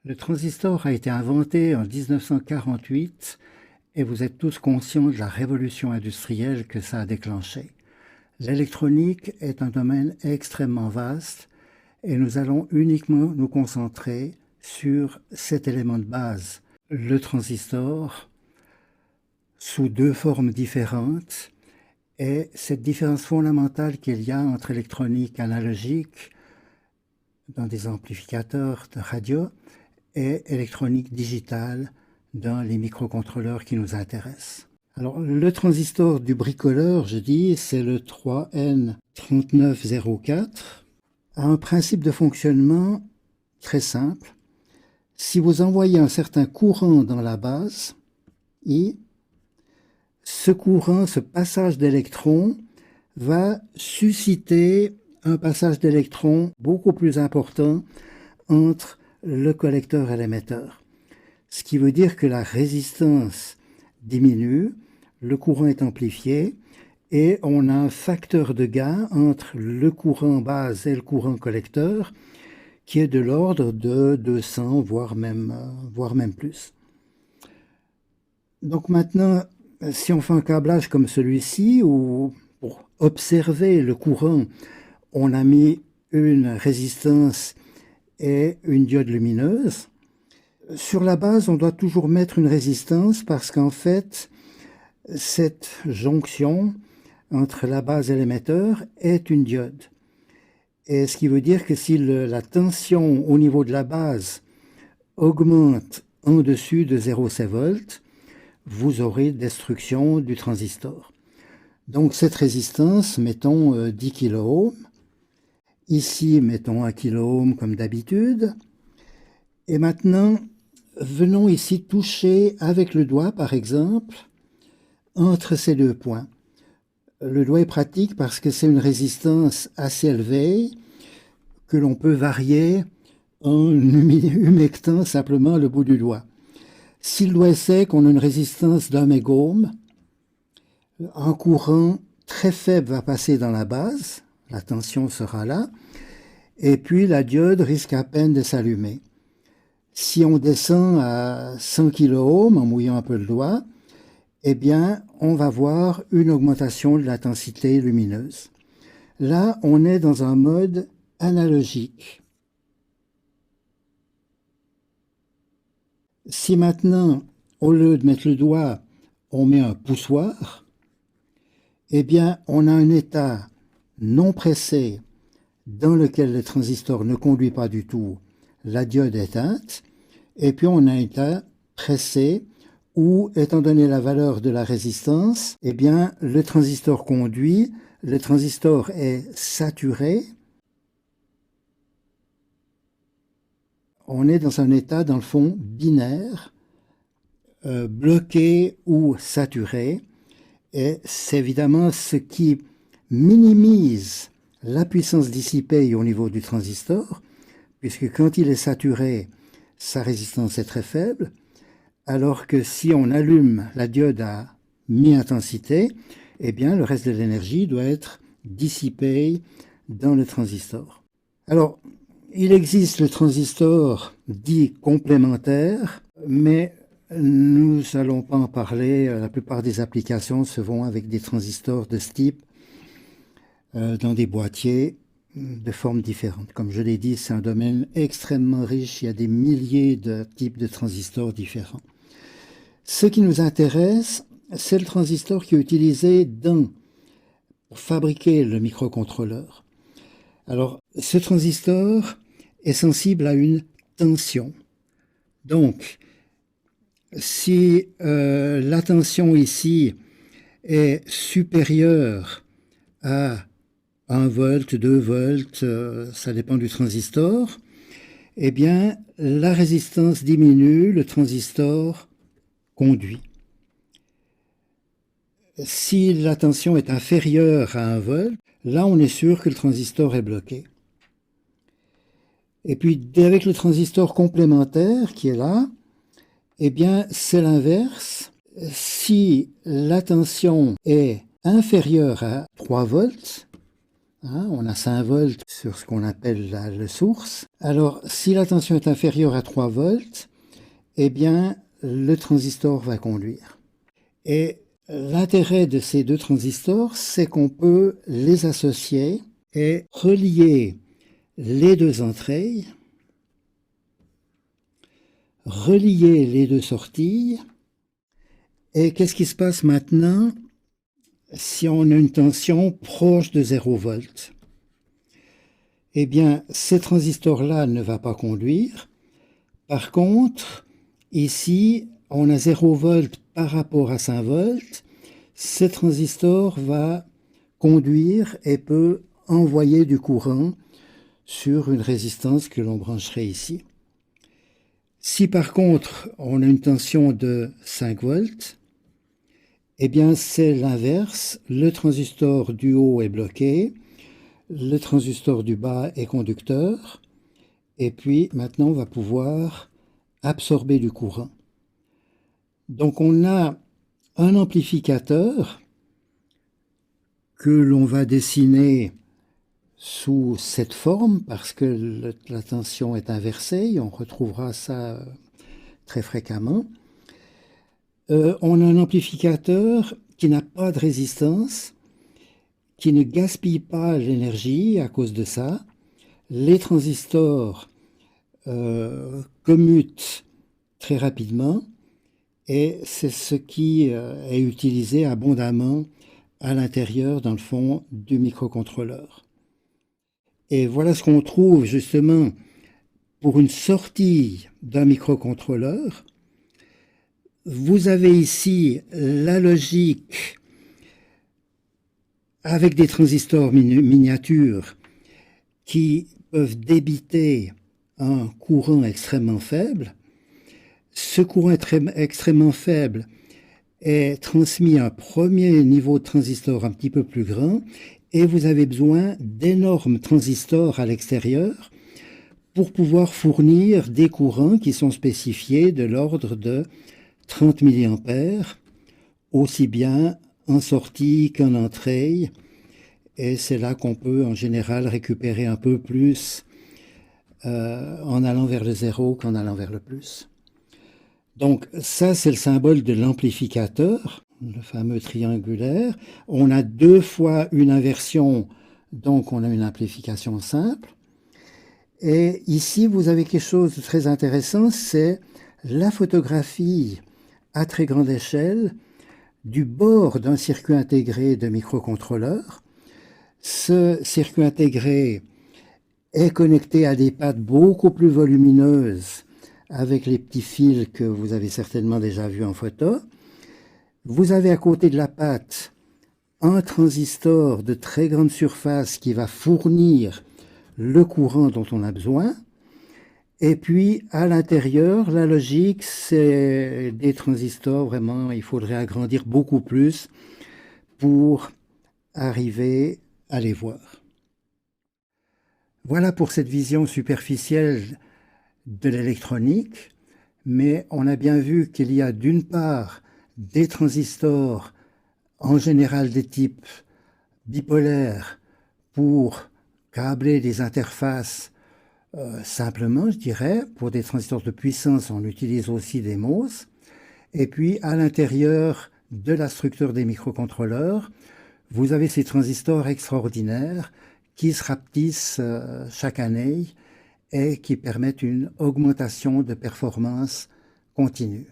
Le transistor a été inventé en 1948 et vous êtes tous conscients de la révolution industrielle que ça a déclenché. L'électronique est un domaine extrêmement vaste et nous allons uniquement nous concentrer sur cet élément de base, le transistor, sous deux formes différentes. Et cette différence fondamentale qu'il y a entre électronique analogique dans des amplificateurs de radio et électronique digitale dans les microcontrôleurs qui nous intéressent. Alors, le transistor du bricoleur, je dis, c'est le 3N3904, a un principe de fonctionnement très simple. Si vous envoyez un certain courant dans la base, I, ce courant, ce passage d'électrons, va susciter un passage d'électrons beaucoup plus important entre le collecteur et l'émetteur. Ce qui veut dire que la résistance diminue, le courant est amplifié et on a un facteur de gain entre le courant base et le courant collecteur qui est de l'ordre de 200, voire même plus. Donc maintenant, si on fait un câblage comme celui-ci, où pour observer le courant, on a mis une résistance et une diode lumineuse, sur la base, on doit toujours mettre une résistance parce qu'en fait, cette jonction entre la base et l'émetteur est une diode. Et ce qui veut dire que si la tension au niveau de la base augmente en dessus de 0,7 volts, vous aurez destruction du transistor. Donc cette résistance, mettons 10 kΩ. Ici, mettons 1 kΩ comme d'habitude. Et maintenant, venons ici toucher avec le doigt, par exemple, entre ces deux points. Le doigt est pratique parce que c'est une résistance assez élevée que l'on peut varier en humectant simplement le bout du doigt. Si le doigt est sec, on a une résistance d'un mégohm. Un courant très faible va passer dans la base, la tension sera là, et puis la diode risque à peine de s'allumer. Si on descend à 100 kΩ en mouillant un peu le doigt, eh bien, on va voir une augmentation de l'intensité lumineuse. Là, on est dans un mode analogique. Si maintenant, au lieu de mettre le doigt, on met un poussoir, eh bien, on a un état non pressé dans lequel le transistor ne conduit pas du tout, la diode est éteinte, et puis on a un état pressé où, étant donné la valeur de la résistance, eh bien, le transistor conduit, le transistor est saturé. On est dans un état, dans le fond, binaire, bloqué ou saturé, et c'est évidemment ce qui minimise la puissance dissipée au niveau du transistor, puisque quand il est saturé, sa résistance est très faible, alors que si on allume la diode à mi-intensité, eh bien le reste de l'énergie doit être dissipé dans le transistor. Alors, il existe le transistor dit complémentaire, mais nous n'allons pas en parler. La plupart des applications se font avec des transistors de ce type dans des boîtiers de formes différentes. Comme je l'ai dit, c'est un domaine extrêmement riche. Il y a des milliers de types de transistors différents. Ce qui nous intéresse, c'est le transistor qui est utilisé pour fabriquer le microcontrôleur. Alors, ce transistor est sensible à une tension. Donc, si la tension ici est supérieure à 1 volt, 2 volts, ça dépend du transistor, eh bien, la résistance diminue, le transistor conduit. Si la tension est inférieure à 1 volt, là on est sûr que le transistor est bloqué. Et puis avec le transistor complémentaire qui est là, eh bien c'est l'inverse. Si la tension est inférieure à 3 volts, hein, on a 5 volts sur ce qu'on appelle le source. Alors, si la tension est inférieure à 3 volts, eh bien, le transistor va conduire. Et l'intérêt de ces deux transistors, c'est qu'on peut les associer et relier les deux entrées, relier les deux sorties. Et qu'est-ce qui se passe maintenant si on a une tension proche de 0 volts? Eh bien, ce transistor-là ne va pas conduire. Par contre, ici, on a 0 volts par rapport à 5 volts. Ce transistor va conduire et peut envoyer du courant sur une résistance que l'on brancherait ici. Si par contre, on a une tension de 5 volts, eh bien, c'est l'inverse. Le transistor du haut est bloqué, le transistor du bas est conducteur, et puis maintenant, on va pouvoir absorber du courant. Donc, on a un amplificateur que l'on va dessiner sous cette forme parce que la tension est inversée. On retrouvera ça très fréquemment. On a un amplificateur qui n'a pas de résistance, qui ne gaspille pas l'énergie à cause de ça. Les transistors commutent très rapidement et c'est ce qui est utilisé abondamment à l'intérieur, dans le fond, du microcontrôleur. Et voilà ce qu'on trouve justement pour une sortie d'un microcontrôleur. Vous avez ici la logique avec des transistors miniatures qui peuvent débiter un courant extrêmement faible. Ce courant extrêmement faible est transmis à un premier niveau de transistor un petit peu plus grand et vous avez besoin d'énormes transistors à l'extérieur pour pouvoir fournir des courants qui sont spécifiés de l'ordre de 30 mA, aussi bien en sortie qu'en entrée. Et c'est là qu'on peut en général récupérer un peu plus en allant vers le zéro qu'en allant vers le plus. Donc ça, c'est le symbole de l'amplificateur, le fameux triangulaire. On a 2 fois une inversion, donc on a une amplification simple. Et ici, vous avez quelque chose de très intéressant, c'est la photographie à très grande échelle du bord d'un circuit intégré de microcontrôleur. Ce circuit intégré est connecté à des pattes beaucoup plus volumineuses avec les petits fils que vous avez certainement déjà vus en photo. Vous avez à côté de la patte un transistor de très grande surface qui va fournir le courant dont on a besoin. Et puis, à l'intérieur, la logique, c'est des transistors, vraiment, il faudrait agrandir beaucoup plus pour arriver à les voir. Voilà pour cette vision superficielle de l'électronique, mais on a bien vu qu'il y a d'une part des transistors, en général des types bipolaires, pour câbler des interfaces simplement, je dirais. Pour des transistors de puissance, on utilise aussi des MOS. Et puis, à l'intérieur de la structure des microcontrôleurs, vous avez ces transistors extraordinaires qui se rapetissent chaque année et qui permettent une augmentation de performance continue.